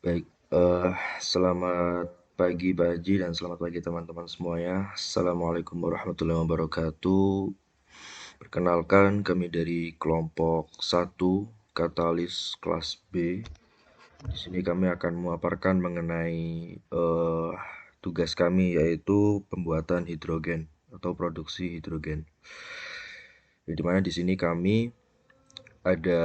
Baik, selamat pagi Pak Haji dan selamat pagi teman-teman semuanya. Assalamualaikum warahmatullahi wabarakatuh. Perkenalkan kami dari kelompok 1 Katalis kelas B. Di sini kami akan memaparkan mengenai tugas kami yaitu pembuatan hidrogen atau produksi hidrogen. Di mana di sini kami ada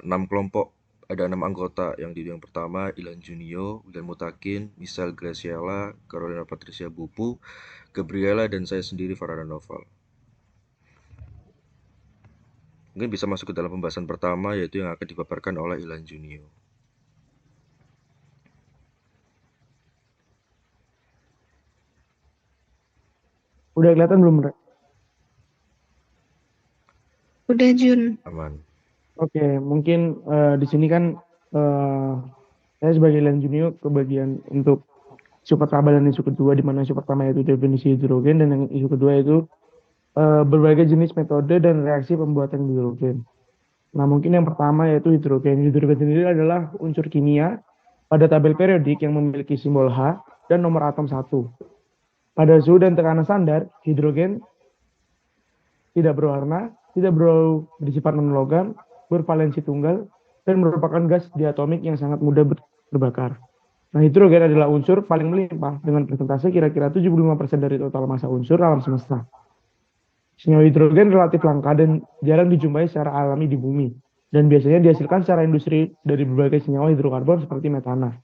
6 kelompok, ada 6 anggota. Yang pertama Ilan Junio, William Mutakin, Misal Graciela, Carolina Patricia Bupu, Gabriela, dan saya sendiri Farada Noval. Mungkin bisa masuk ke dalam pembahasan pertama, yaitu yang akan dipaparkan oleh Ilan Junio. Udah kelihatan belum, Rek? Udah Jun. Aman. Oke, mungkin di sini kan eh, saya sebagai Len Junior kebagian untuk isu pertama dan isu kedua, di mana isu pertama yaitu definisi hidrogen dan yang isu kedua itu berbagai jenis metode dan reaksi pembuatan hidrogen. Nah, mungkin yang pertama yaitu hidrogen. Hidrogen sendiri adalah unsur kimia pada tabel periodik yang memiliki simbol H dan nomor atom 1. Pada suhu dan tekanan standar, hidrogen tidak berwarna, tidak bersifat non-logam, bervalensi tunggal, dan merupakan gas diatomik yang sangat mudah terbakar. Nah, hidrogen adalah unsur paling melimpah dengan persentase kira-kira 75% dari total massa unsur alam semesta. Senyawa hidrogen relatif langka dan jarang dijumpai secara alami di bumi, dan biasanya dihasilkan secara industri dari berbagai senyawa hidrokarbon seperti metana.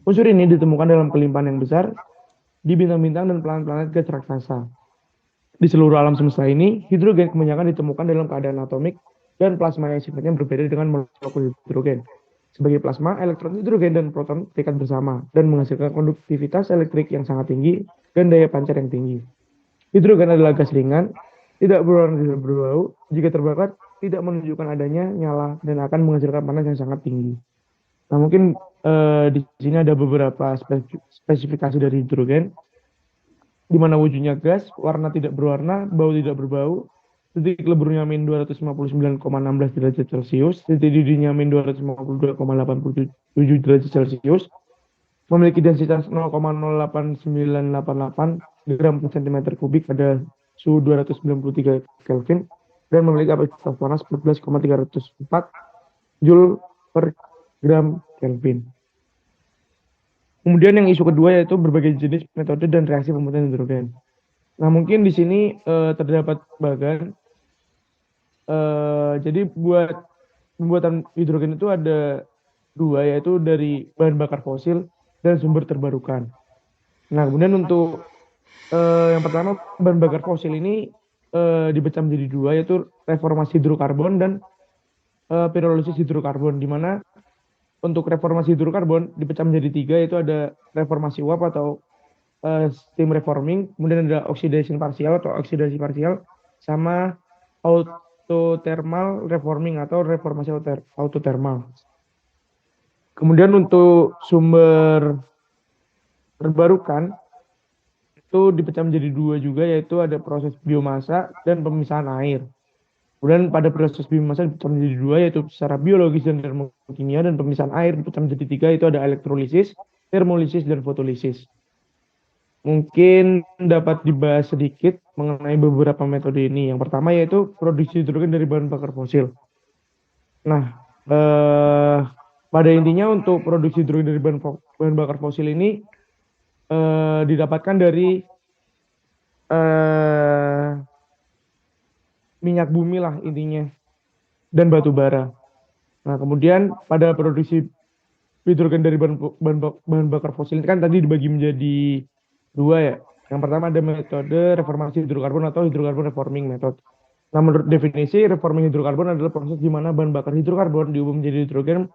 Unsur ini ditemukan dalam kelimpahan yang besar di bintang-bintang dan planet-planet gas raksasa. Di seluruh alam semesta ini, hidrogen kebanyakan ditemukan dalam keadaan atomik dan plasma yang sifatnya berbeda dengan molekul hidrogen. Sebagai plasma, elektron hidrogen dan proton terikat bersama dan menghasilkan konduktivitas elektrik yang sangat tinggi dan daya pancar yang tinggi. Hidrogen adalah gas ringan, tidak berwarna, tidak berbau, jika terbakar tidak menunjukkan adanya nyala dan akan menghasilkan panas yang sangat tinggi. Nah, mungkin di sini ada beberapa spesifikasi dari hidrogen, di mana wujudnya gas, warna tidak berwarna, bau tidak berbau, titik leburnya min 259,16 derajat Celcius, titik didihnya min 252,87 derajat Celcius, memiliki densitas 0,08988 gram per cm kubik pada suhu 293 Kelvin, dan memiliki kapasitas panas 14,304 Joule per gram Kelvin. Kemudian yang isu kedua yaitu berbagai jenis metode dan reaksi pembuatan hidrogen. Nah, mungkin di sini terdapat bagan. Jadi buat pembuatan hidrogen itu ada dua, yaitu dari bahan bakar fosil dan sumber terbarukan. Nah, kemudian untuk yang pertama, bahan bakar fosil ini dipecah menjadi dua, yaitu reformasi hidrokarbon dan pirolisis hidrokarbon, di mana untuk reformasi hidrokarbon dipecah menjadi tiga, yaitu ada reformasi uap atau steam reforming, kemudian ada oxidation parsial atau oksidasi parsial, sama autothermal reforming atau reformasi autothermal. Kemudian untuk sumber terbarukan itu dipecah menjadi dua juga, yaitu ada proses biomasa dan pemisahan air. Kemudian pada proses biomasa dipecah menjadi dua, yaitu secara biologis dan termokimia, dan pemisahan air dipecah menjadi tiga, yaitu ada elektrolisis, termolisis, dan fotolisis. Mungkin dapat dibahas sedikit mengenai beberapa metode ini. Yang pertama yaitu produksi hidrogen dari bahan bakar fosil. Nah, pada intinya untuk produksi hidrogen dari bahan bakar fosil ini didapatkan dari minyak bumi lah intinya, dan batu bara. Nah, kemudian pada produksi hidrogen dari bahan bakar fosil ini kan tadi dibagi menjadi dua ya. Yang pertama ada metode reformasi hidrokarbon atau hidrokarbon reforming method. Nah, menurut definisi, reforming hidrokarbon adalah proses di mana bahan bakar hidrokarbon diubah menjadi hidrogen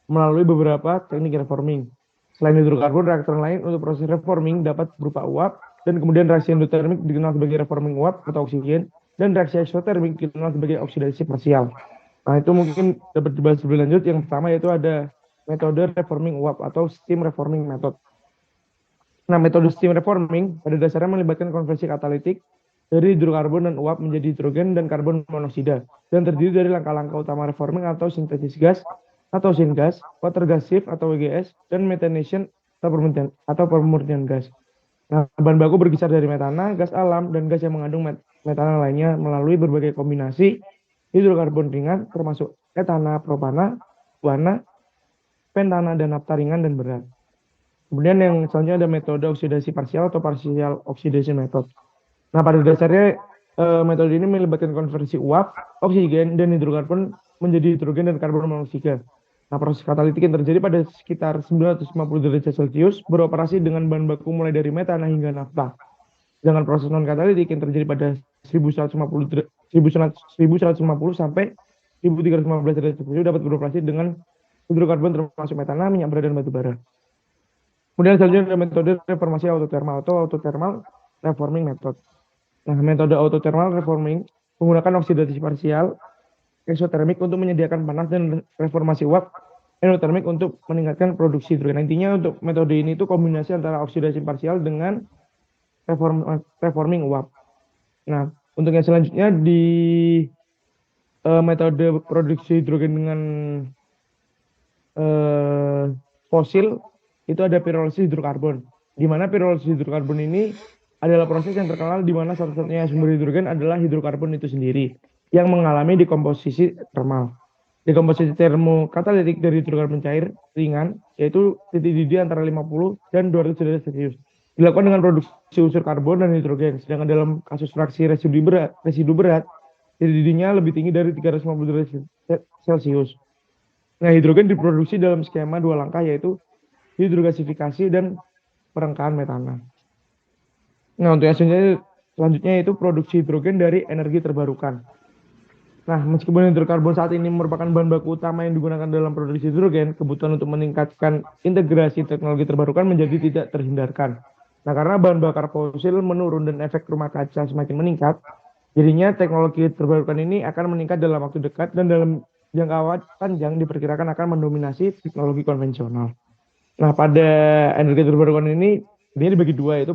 melalui beberapa teknik reforming. Selain hidrokarbon, reaktor lain untuk proses reforming dapat berupa uap, dan kemudian reaksi endotermik dikenal sebagai reforming uap atau oksigen, dan reaksi eksotermik dikenal sebagai oksidasi parsial. Nah, itu mungkin dapat dibahas lebih lanjut. Yang pertama yaitu ada metode reforming uap atau steam reforming method. Nah, metode steam reforming pada dasarnya melibatkan konversi katalitik dari hidrokarbon dan uap menjadi hidrogen dan karbon monoksida, dan terdiri dari langkah-langkah utama reforming atau sintesis gas atau syngas, water gas shift atau WGS, dan methanation atau pemurnian gas. Nah, bahan baku berkisar dari metana, gas alam, dan gas yang mengandung metana lainnya melalui berbagai kombinasi hidrokarbon ringan termasuk etana, propana, guana, pentana, dan naphtha ringan dan berat. Kemudian yang selanjutnya ada metode oksidasi parsial atau partial oxidation method. Nah, pada dasarnya metode ini melibatkan konversi uap, oksigen, dan hidrokarbon menjadi hidrogen dan karbon monoksida. Nah, proses katalitik yang terjadi pada sekitar 950 derajat Celcius beroperasi dengan bahan baku mulai dari metana hingga nafta. Sedangkan proses non-katalitik yang terjadi pada 1150 sampai 1315 derajat Celcius dapat beroperasi dengan hidrokarbon termasuk metana, minyak berat, dan batu bara. Kemudian selanjutnya ada metode reformasi autothermal atau autothermal reforming method. Nah, metode autothermal reforming menggunakan oksidasi parsial eksotermik untuk menyediakan panas dan reformasi uap endotermik untuk meningkatkan produksi hidrogen. Intinya untuk metode ini itu kombinasi antara oksidasi parsial dengan reforming uap. Nah, untuk yang selanjutnya di metode produksi hidrogen dengan fosil itu ada pirolisis hidrokarbon. Di mana pirolisis hidrokarbon ini adalah proses yang terkenal di mana satu-satunya sumber hidrogen adalah hidrokarbon itu sendiri yang mengalami dekomposisi termal. Dekomposisi termokatalitik dari hidrokarbon cair ringan yaitu titik didih antara 50 dan 200 derajat Celcius. Dilakukan dengan produksi unsur karbon dan hidrogen. Sedangkan dalam kasus fraksi residu berat titik didihnya lebih tinggi dari 350 derajat Celcius. Nah, hidrogen diproduksi dalam skema dua langkah yaitu hidrogasifikasi dan perengkahan metana. Nah, untuk yang selanjutnya yaitu produksi hidrogen dari energi terbarukan. Nah, meskipun hidrokarbon saat ini merupakan bahan baku utama yang digunakan dalam produksi hidrogen, kebutuhan untuk meningkatkan integrasi teknologi terbarukan menjadi tidak terhindarkan. Nah, karena bahan bakar fosil menurun dan efek rumah kaca semakin meningkat, jadinya teknologi terbarukan ini akan meningkat dalam waktu dekat dan dalam jangka panjang diperkirakan akan mendominasi teknologi konvensional. Nah, pada energi terbarukan ini dibagi dua, yaitu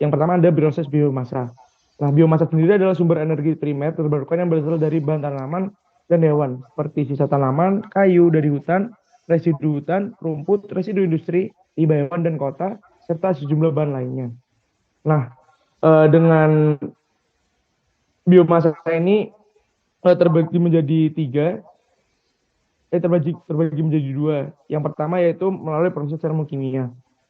yang pertama ada proses biomasa. Nah, biomasa sendiri adalah sumber energi primer terbarukan yang berasal dari bahan tanaman dan hewan, seperti sisa tanaman, kayu dari hutan, residu hutan, rumput, residu industri, limbah hewan dan kota, serta sejumlah bahan lainnya. Nah, dengan biomasa ini terbagi menjadi menjadi dua. Yang pertama yaitu melalui proses termokimia,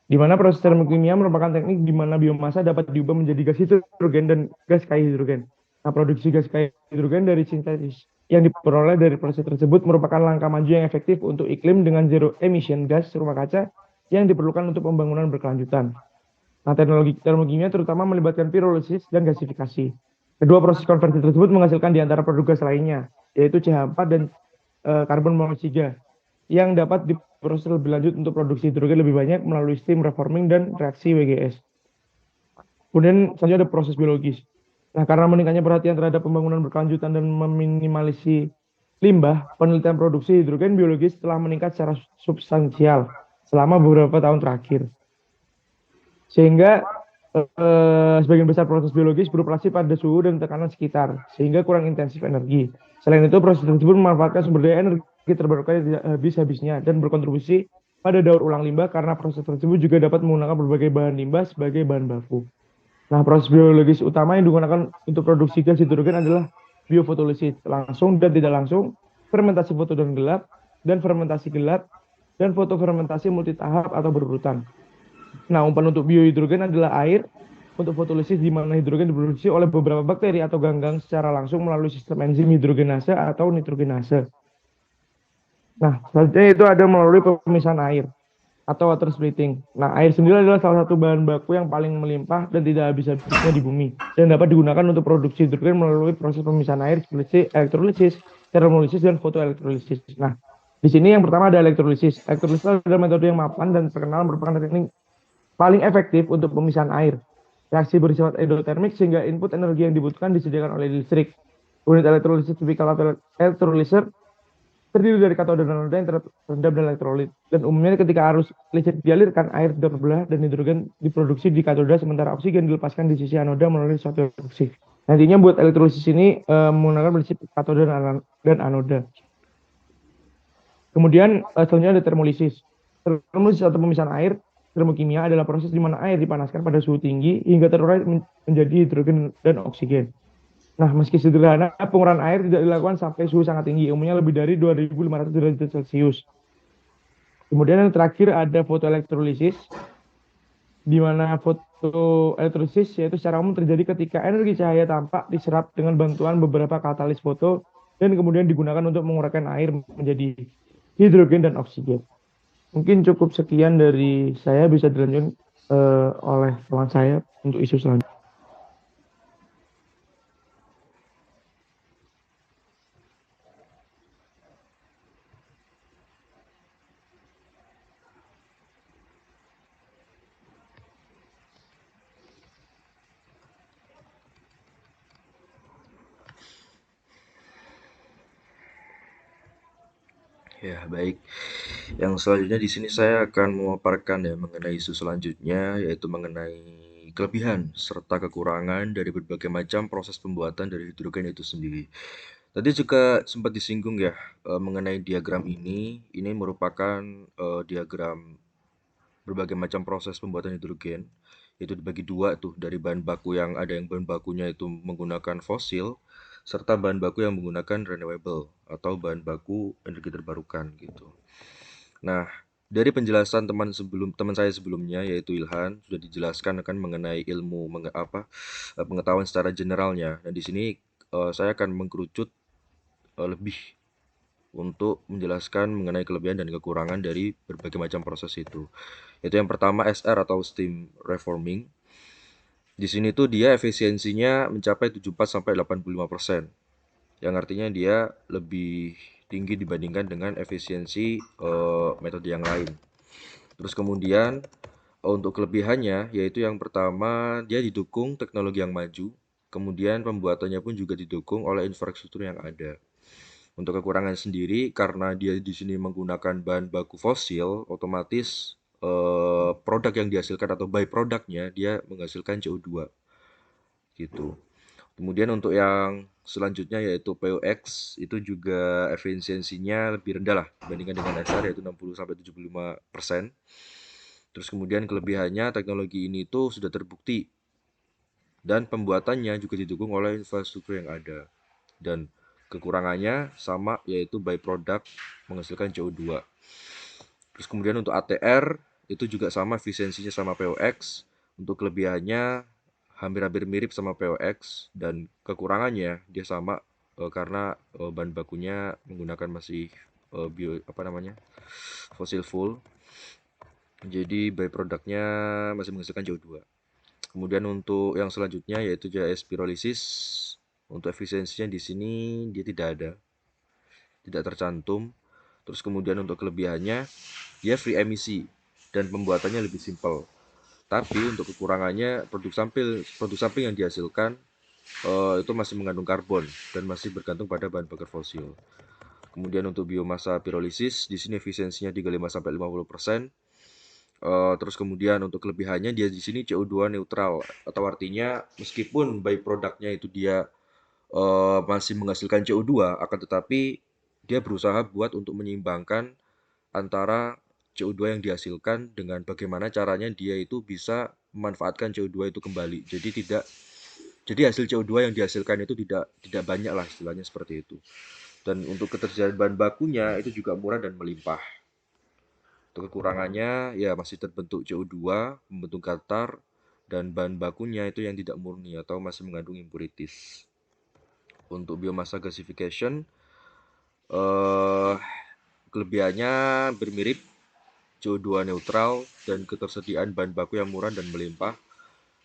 di mana proses termokimia merupakan teknik di mana biomasa dapat diubah menjadi gas hidrogen dan gas kaya hidrogen. Nah, produksi gas kaya hidrogen dari sintesis yang diperoleh dari proses tersebut merupakan langkah maju yang efektif untuk iklim dengan zero emission gas rumah kaca yang diperlukan untuk pembangunan berkelanjutan. Nah, teknologi termokimia terutama melibatkan pirolisis dan gasifikasi. Kedua proses konversi tersebut menghasilkan di antara produk gas lainnya, yaitu CH4 dan karbon monoksida yang dapat diproses lebih lanjut untuk produksi hidrogen lebih banyak melalui steam reforming dan reaksi WGS. Kemudian selanjutnya ada proses biologis. Nah, karena meningkatnya perhatian terhadap pembangunan berkelanjutan dan meminimalisasi limbah, penelitian produksi hidrogen biologis telah meningkat secara substansial selama beberapa tahun terakhir. Sehingga sebagian besar proses biologis beroperasi pada suhu dan tekanan sekitar, sehingga kurang intensif energi. Selain itu, proses tersebut memanfaatkan sumber daya energi terbarukan yang tidak habis-habisnya dan berkontribusi pada daur ulang limbah karena proses tersebut juga dapat menggunakan berbagai bahan limbah sebagai bahan baku. Nah, proses biologis utama yang digunakan untuk produksi gas hidrogen adalah biofotolisis, langsung dan tidak langsung, fermentasi foto dan gelap, dan fermentasi gelap, dan fotofermentasi multitahap atau berurutan. Nah, umpan untuk biohidrogen adalah air untuk fotolisis di mana hidrogen diproduksi oleh beberapa bakteri atau ganggang secara langsung melalui sistem enzim hidrogenase atau nitrogenase. Nah, selanjutnya itu ada melalui pemisahan air atau water splitting. Nah, air sendiri adalah salah satu bahan baku yang paling melimpah dan tidak habis-habisnya di bumi dan dapat digunakan untuk produksi hidrogen melalui proses pemisahan air seperti elektrolisis, termolisis, dan fotoelektrolisis. Nah, di sini yang pertama ada elektrolisis. Elektrolisis adalah metode yang mapan dan terkenal merupakan teknik paling efektif untuk pemisahan air. Reaksi bersifat endotermik sehingga input energi yang dibutuhkan disediakan oleh listrik. Unit elektrolisis tipikal elektroliser terdiri dari katoda dan anoda yang terendam dan elektrolit. Dan umumnya ketika arus listrik dialirkan, air terbelah dan hidrogen diproduksi di katoda sementara oksigen dilepaskan di sisi anoda melalui suatu reaksi. Nantinya buat elektrolisis ini menggunakan prinsip katoda dan anoda. Kemudian selanjutnya ada termolisis. Termolisis atau pemisahan air, termokimia adalah proses di mana air dipanaskan pada suhu tinggi hingga terurai menjadi hidrogen dan oksigen. Nah, meski sederhana, pengurahan air tidak dilakukan sampai suhu sangat tinggi, umumnya lebih dari 2.500 derajat Celcius. Kemudian yang terakhir ada fotoelektrolisis, di mana fotoelektrolisis yaitu secara umum terjadi ketika energi cahaya tampak diserap dengan bantuan beberapa katalis foto dan kemudian digunakan untuk menguraikan air menjadi hidrogen dan oksigen. Mungkin cukup sekian dari saya, bisa dilanjutkan oleh teman saya untuk isu selanjutnya. Ya, baik. Yang selanjutnya di sini saya akan memaparkan ya mengenai isu selanjutnya, yaitu mengenai kelebihan serta kekurangan dari berbagai macam proses pembuatan dari hidrogen itu sendiri. Tadi juga sempat disinggung ya mengenai diagram ini. Ini merupakan diagram berbagai macam proses pembuatan hidrogen. Itu dibagi dua tuh, dari bahan baku yang ada yang bahan bakunya itu menggunakan fosil, serta bahan baku yang menggunakan renewable atau bahan baku energi terbarukan gitu. Nah, dari penjelasan teman saya sebelumnya yaitu Ilhan sudah dijelaskan akan mengenai ilmu pengetahuan secara generalnya. Dan di sini saya akan mengkerucut lebih untuk menjelaskan mengenai kelebihan dan kekurangan dari berbagai macam proses itu. Itu yang pertama SR atau steam reforming. Di sini tuh dia efisiensinya mencapai 74 sampai 85%, yang artinya dia lebih tinggi dibandingkan dengan efisiensi metode yang lain. Terus kemudian untuk kelebihannya yaitu yang pertama dia didukung teknologi yang maju, kemudian pembuatannya pun juga didukung oleh infrastruktur yang ada. Untuk kekurangan sendiri karena dia di sini menggunakan bahan baku fosil, otomatis produk yang dihasilkan atau byproductnya dia menghasilkan CO2 gitu. Kemudian untuk yang selanjutnya yaitu POX itu juga efisiensinya lebih rendah lah dibandingkan dengan SR yaitu 60 sampai 75%. Terus kemudian kelebihannya teknologi ini tuh sudah terbukti dan pembuatannya juga didukung oleh infrastruktur yang ada. Dan kekurangannya sama yaitu byproduct menghasilkan CO2. Terus kemudian untuk ATR itu juga sama efisiensinya sama POX. Untuk kelebihannya hampir-hampir mirip sama POX dan kekurangannya dia sama karena bahan bakunya menggunakan masih bio apa namanya fossil fuel. Jadi byproductnya masih menghasilkan CO2. Kemudian untuk yang selanjutnya yaitu JS pyrolysis. Untuk efisiensinya di sini dia tidak ada, tidak tercantum. Terus kemudian untuk kelebihannya dia free emisi dan pembuatannya lebih simpel. Tapi untuk kekurangannya produk samping yang dihasilkan itu masih mengandung karbon dan masih bergantung pada bahan bakar fosil. Kemudian untuk biomasa pirolisis di sini efisiensinya 35 sampai 50%. Terus kemudian untuk kelebihannya dia di sini CO2 neutral atau artinya meskipun byproductnya itu dia masih menghasilkan CO2 akan tetapi dia berusaha buat untuk menyeimbangkan antara CO2 yang dihasilkan dengan bagaimana caranya dia itu bisa memanfaatkan CO2 itu kembali. Jadi hasil CO2 yang dihasilkan itu tidak banyak lah istilahnya seperti itu. Dan untuk ketersediaan bahan bakunya itu juga murah dan melimpah. Untuk kekurangannya ya masih terbentuk CO2, membentuk katar dan bahan bakunya itu yang tidak murni atau masih mengandung impurities. Untuk biomassa gasification eh kelebihannya bermirip CO2 neutral dan ketersediaan bahan baku yang murah dan melimpah.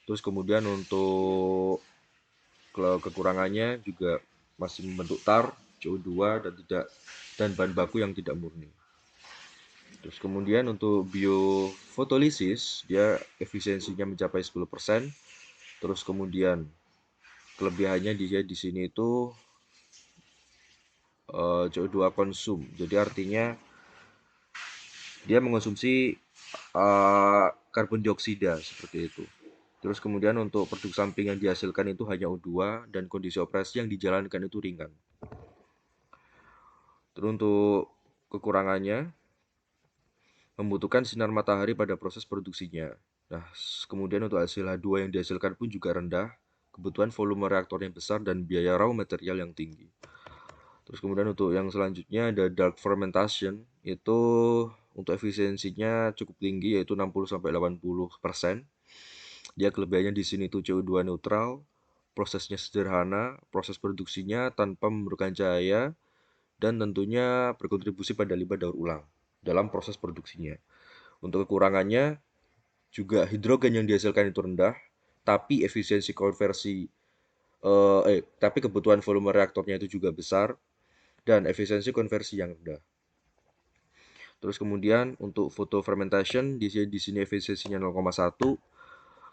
Terus kemudian untuk kekurangannya juga masih membentuk tar, CO2 dan bahan baku yang tidak murni. Terus kemudian untuk biofotolisis dia efisiensinya mencapai 10%. Terus kemudian kelebihannya dia di sini itu CO2 konsum. Jadi artinya dia mengonsumsi karbon dioksida seperti itu. Terus kemudian untuk produk samping yang dihasilkan itu hanya O2 dan kondisi operasi yang dijalankan itu ringan. Terus untuk kekurangannya membutuhkan sinar matahari pada proses produksinya. Nah, kemudian untuk hasil H2 yang dihasilkan pun juga rendah, kebutuhan volume reaktornya besar dan biaya raw material yang tinggi. Terus kemudian untuk yang selanjutnya ada dark fermentation, itu untuk efisiensinya cukup tinggi yaitu 60-80%. Dia kelebihannya di sini itu CO2 neutral, prosesnya sederhana, proses produksinya tanpa memerlukan cahaya, dan tentunya berkontribusi pada limbah daur ulang dalam proses produksinya. Untuk kekurangannya juga hidrogen yang dihasilkan itu rendah, tapi efisiensi konversi tapi kebutuhan volume reaktornya itu juga besar dan efisiensi konversi yang rendah. Terus kemudian untuk photo fermentation di sini efisiensinya 0,1.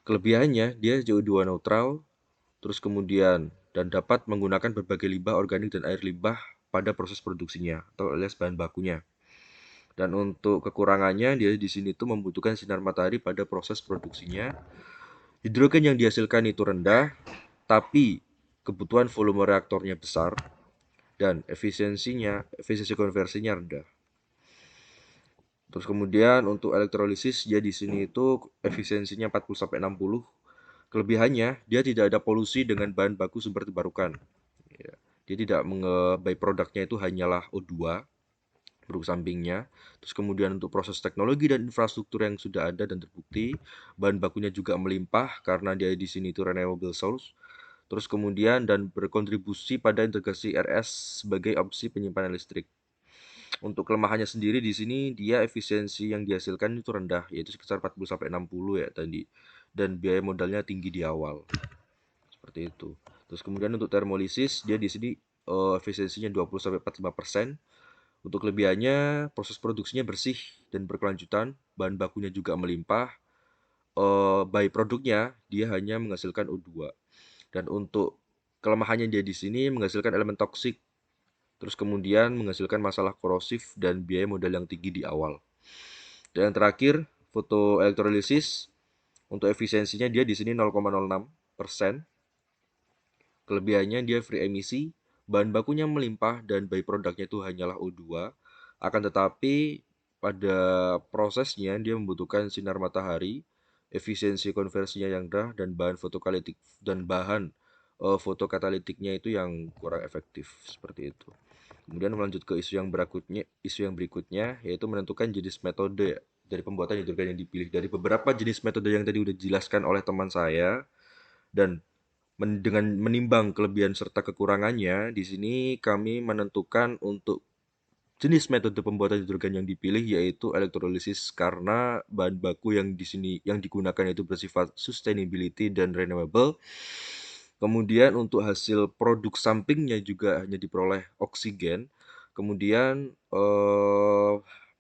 Kelebihannya dia CO2 neutral, terus kemudian dan dapat menggunakan berbagai limbah organik dan air limbah pada proses produksinya atau alias bahan bakunya. Dan untuk kekurangannya dia di sini tuh membutuhkan sinar matahari pada proses produksinya. Hidrogen yang dihasilkan itu rendah, tapi kebutuhan volume reaktornya besar dan efisiensi konversinya rendah. Terus kemudian untuk elektrolisis dia di sini itu efisiensinya 40-60. Kelebihannya dia tidak ada polusi dengan bahan baku sumber terbarukan. Ya, dia tidak by produknya itu hanyalah O2 produk sampingnya. Terus kemudian untuk proses teknologi dan infrastruktur yang sudah ada dan terbukti, bahan bakunya juga melimpah karena dia di sini itu renewable source. Terus kemudian dan berkontribusi pada integrasi RS sebagai opsi penyimpanan listrik. Untuk kelemahannya sendiri di sini dia efisiensi yang dihasilkan itu rendah, yaitu sekitar 40-60 ya tadi. Dan biaya modalnya tinggi di awal. Seperti itu. Terus kemudian untuk termolisis dia di sini efisiensinya 20-45%. Untuk kelebihannya proses produksinya bersih dan berkelanjutan, bahan bakunya juga melimpah. By produknya dia hanya menghasilkan O2. Dan untuk kelemahannya dia di sini menghasilkan elemen toksik. Terus kemudian menghasilkan masalah korosif dan biaya modal yang tinggi di awal. Dan yang terakhir, fotoelektrolisis untuk efisiensinya dia di sini 0,06%. Kelebihannya dia free emisi, bahan bakunya melimpah dan byproductnya itu hanyalah O2. Akan tetapi pada prosesnya dia membutuhkan sinar matahari, efisiensi konversinya yang rendah dan bahan fotokatalitiknya itu yang kurang efektif seperti itu. Kemudian melanjut ke isu yang berikutnya yaitu menentukan jenis metode dari pembuatan hidrogen yang dipilih. Dari beberapa jenis metode yang tadi sudah dijelaskan oleh teman saya dan dengan menimbang kelebihan serta kekurangannya, di sini kami menentukan untuk jenis metode pembuatan hidrogen yang dipilih yaitu elektrolisis karena bahan baku yang di sini yang digunakan itu bersifat sustainability dan renewable. Kemudian untuk hasil produk sampingnya juga hanya diperoleh oksigen. Kemudian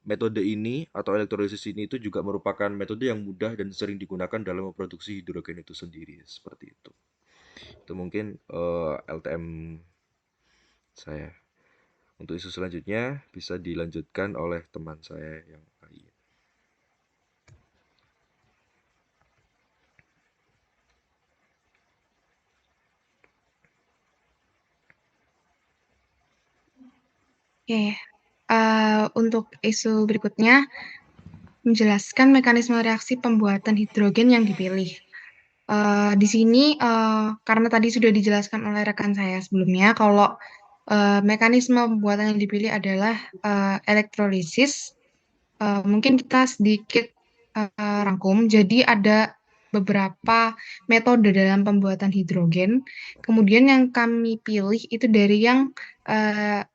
metode ini atau elektrolisis ini itu juga merupakan metode yang mudah dan sering digunakan dalam memproduksi hidrogen itu sendiri seperti itu. Itu mungkin LTM saya. Untuk isu selanjutnya bisa dilanjutkan oleh teman saya yang lain. Oke, untuk isu berikutnya menjelaskan mekanisme reaksi pembuatan hidrogen yang dipilih. Di sini karena tadi sudah dijelaskan oleh rekan saya sebelumnya kalau mekanisme pembuatan yang dipilih adalah elektrolisis. Mungkin kita sedikit rangkum. Jadi ada beberapa metode dalam pembuatan hidrogen. Kemudian yang kami pilih itu dari yang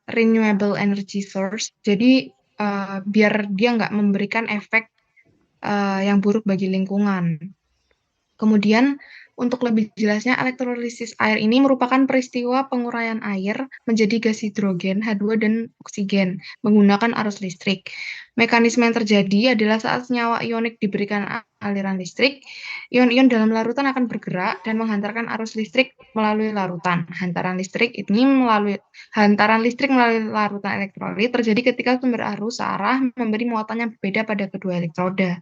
renewable energy source. Jadi biar dia nggak memberikan efek yang buruk bagi lingkungan. Kemudian, untuk lebih jelasnya, elektrolisis air ini merupakan peristiwa penguraian air menjadi gas hidrogen, H2, dan oksigen menggunakan arus listrik. Mekanisme yang terjadi adalah saat senyawa ionik diberikan aliran listrik, ion-ion dalam larutan akan bergerak dan menghantarkan arus listrik melalui larutan. Hantaran listrik melalui larutan elektrolit terjadi ketika sumber arus searah memberi muatan yang berbeda pada kedua elektroda.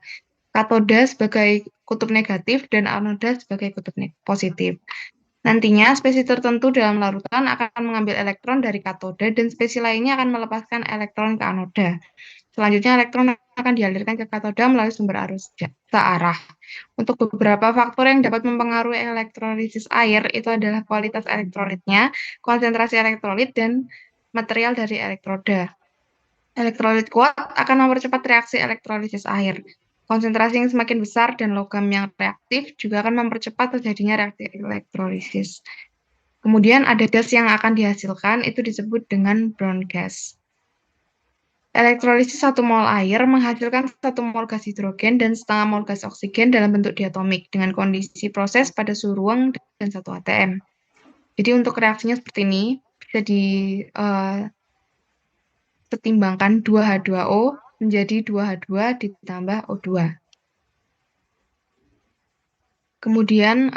Katoda sebagai kutub negatif dan anoda sebagai kutub positif. Nantinya, spesies tertentu dalam larutan akan mengambil elektron dari katoda dan spesies lainnya akan melepaskan elektron ke anoda. Selanjutnya, elektron akan dialirkan ke katoda melalui sumber arus searah. Untuk beberapa faktor yang dapat mempengaruhi elektrolisis air, itu adalah kualitas elektrolitnya, konsentrasi elektrolit, dan material dari elektroda. Elektrolit kuat akan mempercepat reaksi elektrolisis air. Konsentrasi yang semakin besar dan logam yang reaktif juga akan mempercepat terjadinya reaksi elektrolisis. Kemudian ada gas yang akan dihasilkan, itu disebut dengan brown gas. Elektrolisis 1 mol air menghasilkan 1 mol gas hidrogen dan setengah mol gas oksigen dalam bentuk diatomik dengan kondisi proses pada suhu ruang dan 1 atm. Jadi untuk reaksinya seperti ini, bisa disetimbangkan 2H2O menjadi 2H2 ditambah O2. Kemudian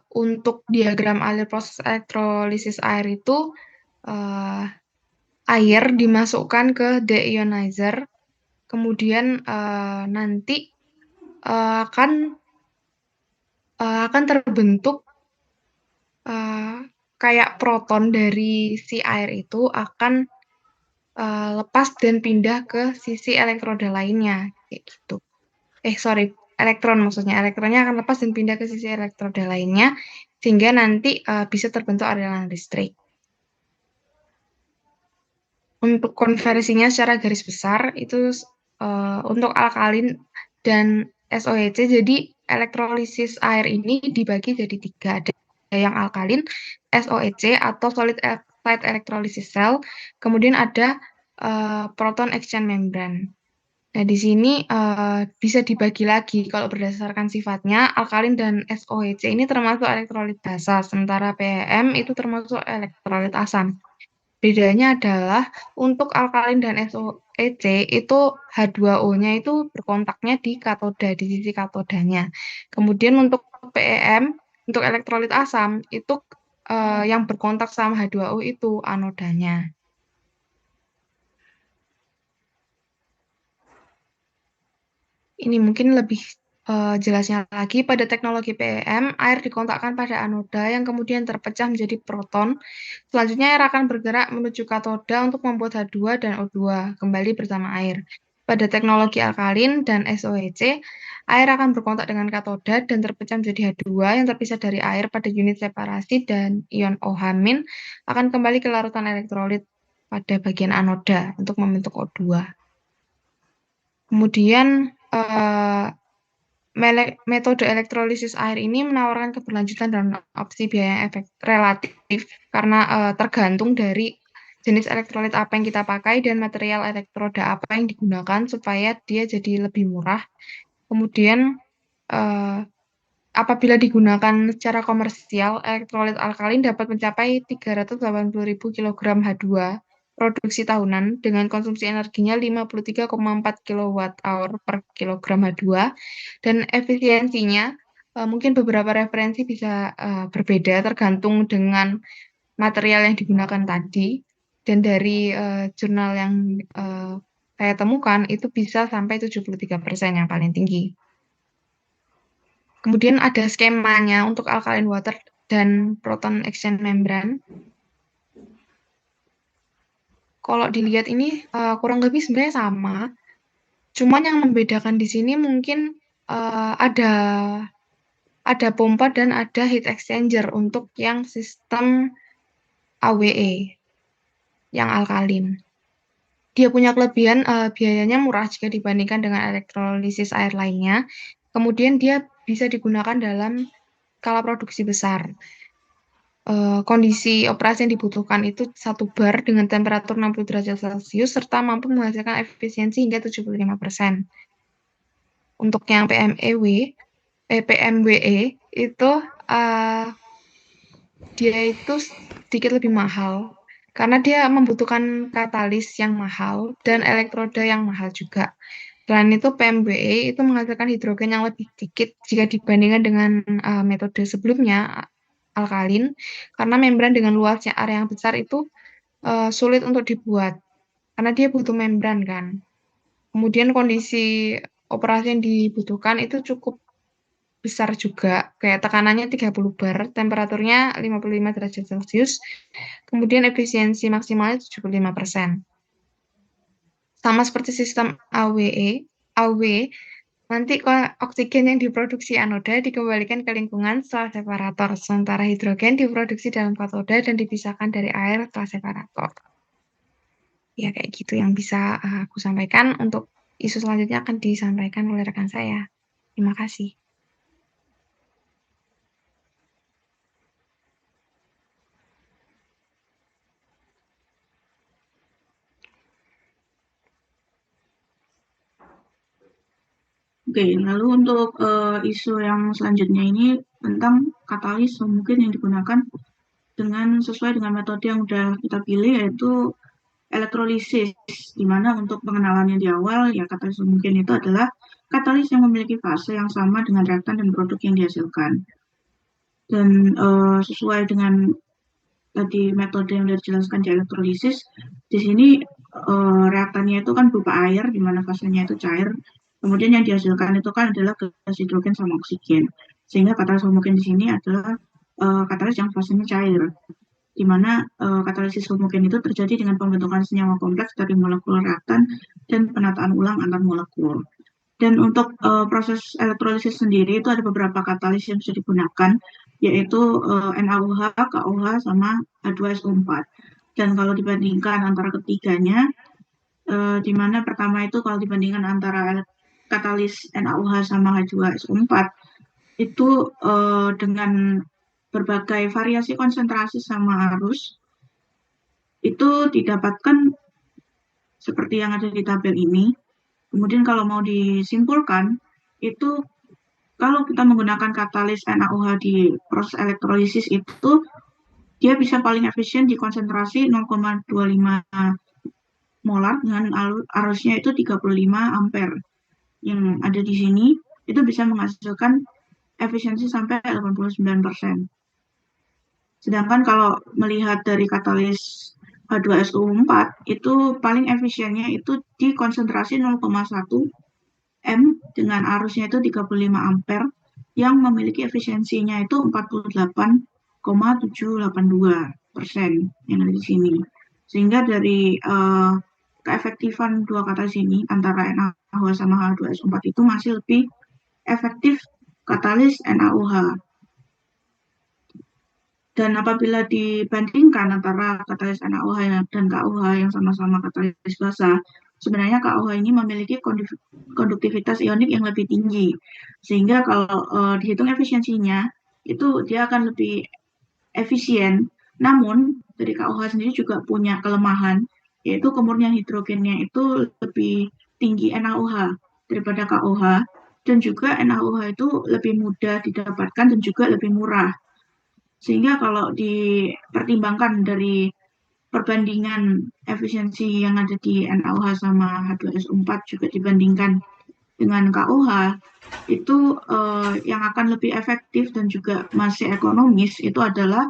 untuk diagram alir proses elektrolisis air itu, air dimasukkan ke deionizer, kemudian nanti akan terbentuk kayak proton dari si air itu akan lepas dan pindah ke sisi elektroda lainnya, kayak gitu. Elektron maksudnya. Elektronnya akan lepas dan pindah ke sisi elektroda lainnya, sehingga nanti bisa terbentuk aliran listrik. Untuk konversinya secara garis besar, itu untuk alkalin dan SOEC, jadi elektrolisis air ini dibagi jadi 3. Ada yang alkalin, SOEC atau solid oxide electrolysis cell, kemudian ada proton exchange membrane. Nah, di sini bisa dibagi lagi kalau berdasarkan sifatnya. Alkalin dan SOEC ini termasuk elektrolit basa, sementara PEM itu termasuk elektrolit asam. Bedanya adalah untuk alkalin dan SOEC itu H2O-nya itu berkontaknya di katoda, di sisi katodanya. Kemudian untuk PEM, untuk elektrolit asam, itu yang berkontak sama H2O itu anodanya. Ini mungkin lebih jelasnya lagi, pada teknologi PEM, air dikontakkan pada anoda yang kemudian terpecah menjadi proton. Selanjutnya air akan bergerak menuju katoda untuk membuat H2 dan O2 kembali bersama air. Pada teknologi alkalin dan SOEC, air akan berkontak dengan katoda dan terpecah menjadi H2 yang terpisah dari air pada unit separasi, dan ion OH- akan kembali ke larutan elektrolit pada bagian anoda untuk membentuk O2. Kemudian metode elektrolisis air ini menawarkan keberlanjutan dan opsi biaya yang relatif karena tergantung dari jenis elektrolit apa yang kita pakai dan material elektroda apa yang digunakan supaya dia jadi lebih murah. Kemudian apabila digunakan secara komersial, elektrolit alkalin dapat mencapai 380.000 kg H2 produksi tahunan dengan konsumsi energinya 53,4 kWh per kilogram H2, dan efisiensinya mungkin beberapa referensi bisa berbeda tergantung dengan material yang digunakan tadi, dan dari jurnal yang saya temukan itu bisa sampai 73% yang paling tinggi. Kemudian ada skemanya untuk alkaline water dan proton exchange membrane. Kalau dilihat ini kurang lebih sebenarnya sama. Cuman yang membedakan di sini mungkin ada pompa dan ada heat exchanger untuk yang sistem AWE yang alkalin. Dia punya kelebihan biayanya murah jika dibandingkan dengan elektrolisis air lainnya. Kemudian dia bisa digunakan dalam skala produksi besar. Kondisi operasi yang dibutuhkan itu 1 bar dengan temperatur 60 derajat Celcius serta mampu menghasilkan efisiensi hingga 75%. Untuk yang PMWE itu dia itu sedikit lebih mahal karena dia membutuhkan katalis yang mahal dan elektroda yang mahal juga. Selain itu, PMWE itu menghasilkan hidrogen yang lebih sedikit jika dibandingkan dengan metode sebelumnya, alkalin, karena membran dengan luasnya area yang besar itu sulit untuk dibuat, karena dia butuh membran kan. Kemudian kondisi operasi yang dibutuhkan itu cukup besar juga, kayak tekanannya 30 bar, temperaturnya 55 derajat Celcius, kemudian efisiensi maksimalnya 75%. Sama seperti sistem AW, nanti oksigen yang diproduksi anoda dikembalikan ke lingkungan setelah separator, sementara hidrogen diproduksi dalam katoda dan dipisahkan dari air setelah separator. Ya, kayak gitu yang bisa aku sampaikan. Untuk isu selanjutnya akan disampaikan oleh rekan saya. Terima kasih. Oke, lalu untuk isu yang selanjutnya ini tentang katalis mungkin yang digunakan sesuai dengan metode yang sudah kita pilih, yaitu elektrolisis, di mana untuk pengenalannya di awal, ya katalis mungkin itu adalah katalis yang memiliki fase yang sama dengan reaktan dan produk yang dihasilkan. Dan sesuai dengan tadi metode yang sudah dijelaskan di elektrolisis, di sini reaktannya itu kan berupa air, di mana fasenya itu cair. Kemudian yang dihasilkan itu kan adalah gas hidrogen sama oksigen. Sehingga katalis homogen di sini adalah katalis yang fasenya cair, di mana katalisis homogen itu terjadi dengan pembentukan senyawa kompleks dari molekul reaktan dan penataan ulang antar molekul. Dan untuk proses elektrolisis sendiri itu ada beberapa katalis yang bisa digunakan, yaitu NaOH, KOH, sama H2SO4. Dan kalau dibandingkan antara ketiganya, di mana pertama itu kalau dibandingkan antara katalis NaOH sama H2SO4, itu dengan berbagai variasi konsentrasi sama arus, itu didapatkan seperti yang ada di tabel ini. Kemudian kalau mau disimpulkan, itu kalau kita menggunakan katalis NaOH di proses elektrolisis itu, dia bisa paling efisien di konsentrasi 0,25 molar dengan arusnya itu 35 ampere. Yang ada di sini, itu bisa menghasilkan efisiensi sampai 89%. Sedangkan kalau melihat dari katalis H2SO4, itu paling efisiennya itu di konsentrasi 0,1 M dengan arusnya itu 35 ampere yang memiliki efisiensinya itu 48,782% yang ada di sini. Sehingga dari keefektifan dua katalis ini antara NaOH sama H2SO4 itu masih lebih efektif katalis NaOH. Dan apabila dibandingkan antara katalis NaOH dan KOH yang sama-sama katalis basa, sebenarnya KOH ini memiliki konduktivitas ionik yang lebih tinggi. Sehingga kalau dihitung efisiensinya, itu dia akan lebih efisien. Namun, dari KOH sendiri juga punya kelemahan, yaitu kemurnian hidrogennya itu lebih tinggi NaOH daripada KOH, dan juga NaOH itu lebih mudah didapatkan dan juga lebih murah. Sehingga kalau dipertimbangkan dari perbandingan efisiensi yang ada di NaOH sama H2SO4 juga dibandingkan dengan KOH, itu yang akan lebih efektif dan juga masih ekonomis itu adalah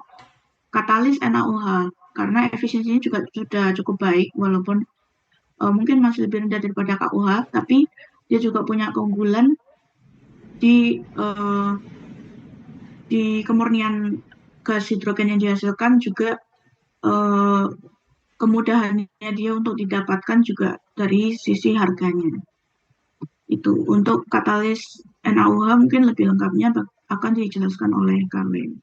katalis NaOH, karena efisiensinya juga sudah cukup baik, walaupun mungkin masih lebih rendah daripada KOH, tapi dia juga punya keunggulan di kemurnian gas hidrogen yang dihasilkan, juga kemudahannya dia untuk didapatkan juga dari sisi harganya. Itu untuk katalis NaOH mungkin lebih lengkapnya akan dijelaskan oleh Karlin.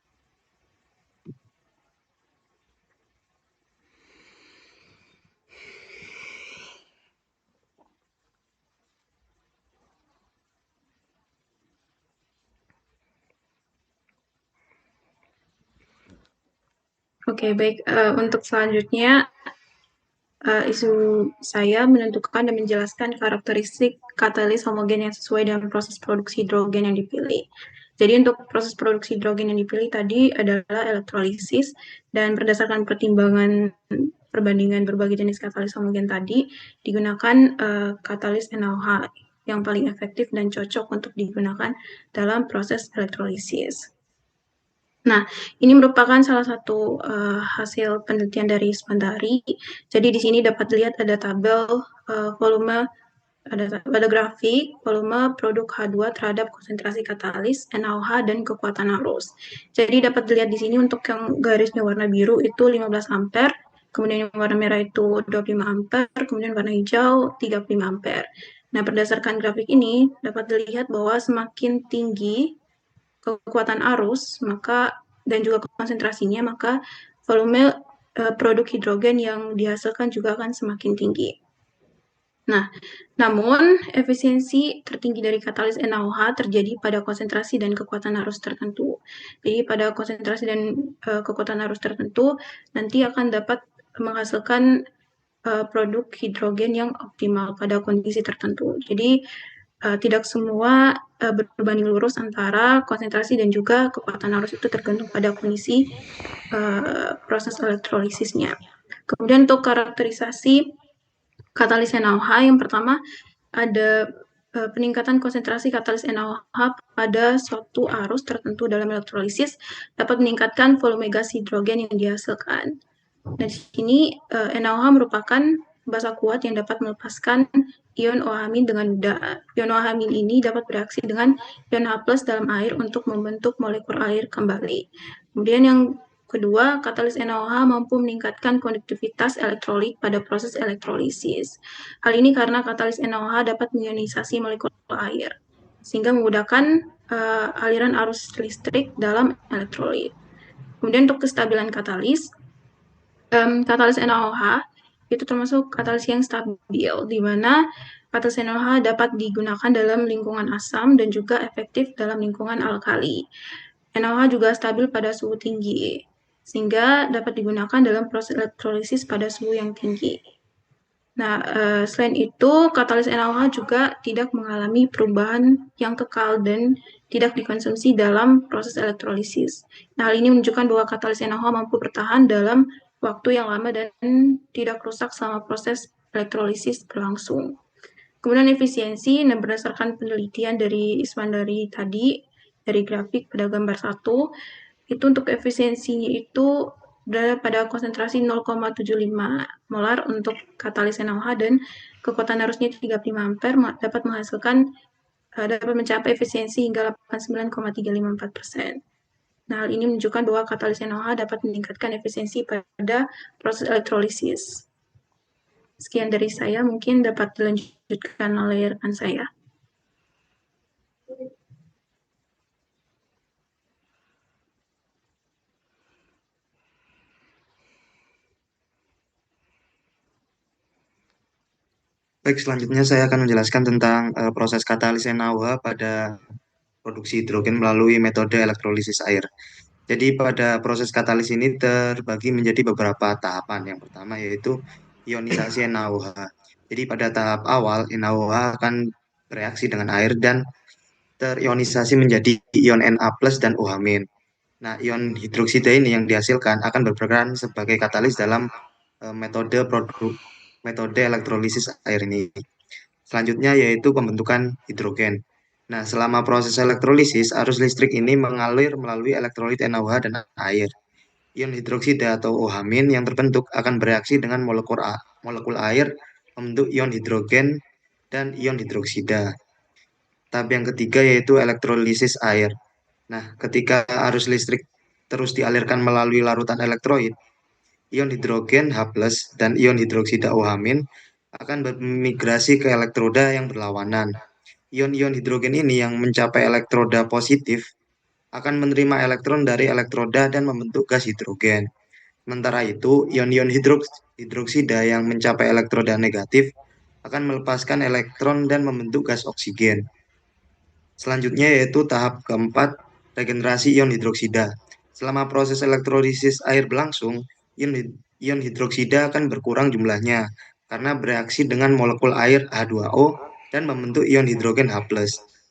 Oke, baik. Untuk selanjutnya, isu saya menentukan dan menjelaskan karakteristik katalis homogen yang sesuai dengan proses produksi hidrogen yang dipilih. Jadi untuk proses produksi hidrogen yang dipilih tadi adalah elektrolisis, dan berdasarkan pertimbangan perbandingan berbagai jenis katalis homogen tadi, digunakan katalis NaOH yang paling efektif dan cocok untuk digunakan dalam proses elektrolisis. Nah, ini merupakan salah satu hasil penelitian dari Spandari. Jadi di sini dapat dilihat ada tabel volume pada grafik volume produk H2 terhadap konsentrasi katalis, NaOH, dan kekuatan arus. Jadi dapat dilihat di sini untuk yang garisnya warna biru itu 15 ampere, kemudian yang warna merah itu 25 ampere, kemudian warna hijau 35 ampere. Nah, berdasarkan grafik ini dapat dilihat bahwa semakin tinggi kekuatan arus dan juga konsentrasinya, maka volume produk hidrogen yang dihasilkan juga akan semakin tinggi. Nah, namun efisiensi tertinggi dari katalis NaOH terjadi pada konsentrasi dan kekuatan arus tertentu. Jadi pada konsentrasi dan kekuatan arus tertentu nanti akan dapat menghasilkan produk hidrogen yang optimal pada kondisi tertentu. Jadi tidak semua berbanding lurus antara konsentrasi dan juga kekuatan arus, itu tergantung pada kondisi proses elektrolisisnya. Kemudian untuk karakterisasi katalis NaOH, yang pertama ada peningkatan konsentrasi katalis NaOH pada suatu arus tertentu dalam elektrolisis dapat meningkatkan volume gas hidrogen yang dihasilkan. Nah, di sini NaOH merupakan basa kuat yang dapat melepaskan ion OH- dengan mudah. Ion OH- ini dapat bereaksi dengan ion H+ dalam air untuk membentuk molekul air kembali. Kemudian yang kedua, katalis NaOH mampu meningkatkan konduktivitas elektrolit pada proses elektrolisis. Hal ini karena katalis NaOH dapat mengionisasi molekul air, sehingga memudahkan aliran arus listrik dalam elektrolit. Kemudian untuk kestabilan katalis, katalis NaOH itu termasuk katalis yang stabil, di mana katalis NaOH dapat digunakan dalam lingkungan asam dan juga efektif dalam lingkungan alkali. NaOH juga stabil pada suhu tinggi, sehingga dapat digunakan dalam proses elektrolisis pada suhu yang tinggi. Nah, selain itu, katalis NaOH juga tidak mengalami perubahan yang kekal dan tidak dikonsumsi dalam proses elektrolisis. Nah, hal ini menunjukkan bahwa katalis NaOH mampu bertahan dalam waktu yang lama dan tidak rusak selama proses elektrolisis berlangsung. Kemudian efisiensi, berdasarkan penelitian dari Iswandari tadi, dari grafik pada gambar 1, itu untuk efisiensinya itu berada pada konsentrasi 0,75 molar untuk katalis NaOH dan kekuatan arusnya 35 ampere dapat mencapai efisiensi hingga 89,354%. Nah, hal ini menunjukkan bahwa katalis NaOH dapat meningkatkan efisiensi pada proses elektrolisis. Sekian dari saya, mungkin dapat dilanjutkan oleh rekan saya. Baik, selanjutnya saya akan menjelaskan tentang proses katalis NaOH pada produksi hidrogen melalui metode elektrolisis air. Jadi pada proses katalis ini terbagi menjadi beberapa tahapan. Yang pertama yaitu ionisasi NaOH. Jadi pada tahap awal NaOH akan bereaksi dengan air dan terionisasi menjadi ion Na+ dan OH-. Nah, ion hidroksida ini yang dihasilkan akan berperan sebagai katalis dalam metode elektrolisis air ini. Selanjutnya yaitu pembentukan hidrogen. Nah, selama proses elektrolisis, arus listrik ini mengalir melalui elektrolit NaOH dan air. Ion hidroksida atau OH- yang terbentuk akan bereaksi dengan molekul air membentuk ion hidrogen dan ion hidroksida. Tahap yang ketiga yaitu elektrolisis air. Nah, ketika arus listrik terus dialirkan melalui larutan elektrolit, ion hidrogen H+ dan ion hidroksida OH- akan bermigrasi ke elektroda yang berlawanan. Ion-ion hidrogen ini yang mencapai elektroda positif akan menerima elektron dari elektroda dan membentuk gas hidrogen. Sementara itu, ion-ion hidroksida yang mencapai elektroda negatif akan melepaskan elektron dan membentuk gas oksigen. Selanjutnya yaitu tahap keempat, regenerasi ion hidroksida. Selama proses elektrolisis air berlangsung, ion hidroksida akan berkurang jumlahnya karena bereaksi dengan molekul air H2O dan membentuk ion hidrogen H+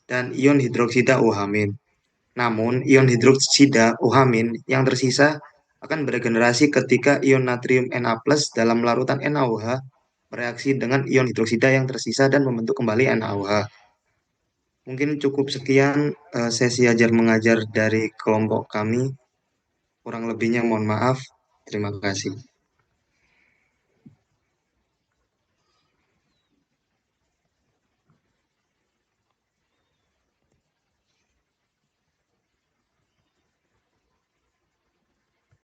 dan ion hidroksida OH-. Namun, ion hidroksida OH- yang tersisa akan beregenerasi ketika ion natrium Na+ dalam larutan NaOH bereaksi dengan ion hidroksida yang tersisa dan membentuk kembali NaOH. Mungkin cukup sekian sesi ajar mengajar dari kelompok kami. Kurang lebihnya mohon maaf. Terima kasih.